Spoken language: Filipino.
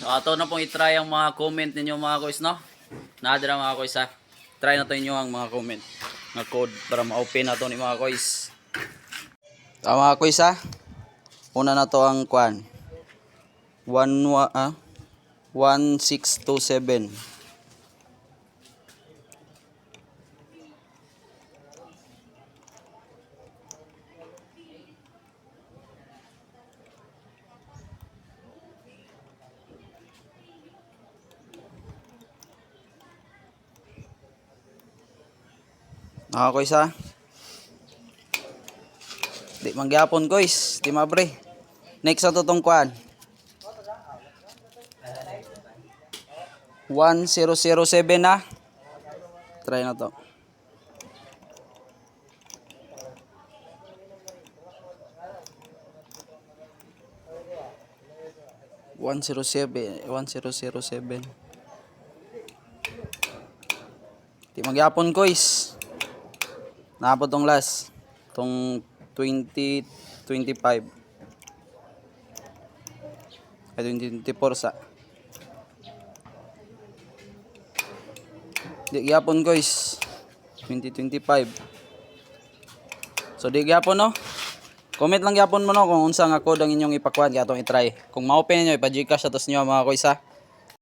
So ato na pong i-try ang mga comment ninyo mga kuys, no? Nadra mga kuys ha. Try na to inyo ang mga comment nga code para ma-open na to ni mga kuys. So mga kuys ha. Una na to ang kwan. 1627. Kuys ha. Di mangyapon kuys, di mabre. Next na to tong kwan. 1007 na. Try na to. One zero zero seven. Di magyapon kuys. Naabot tong last. Tong 2025. Ay 2024 sa. Di gyapon guys. 2025. So di gyapon no. Comment lang gyapon mo no kung unsa nga code ang inyong ipakuan kay atong i-try. Kung ma-open niyo ipa-Gcash atos niyo mga kuys ha.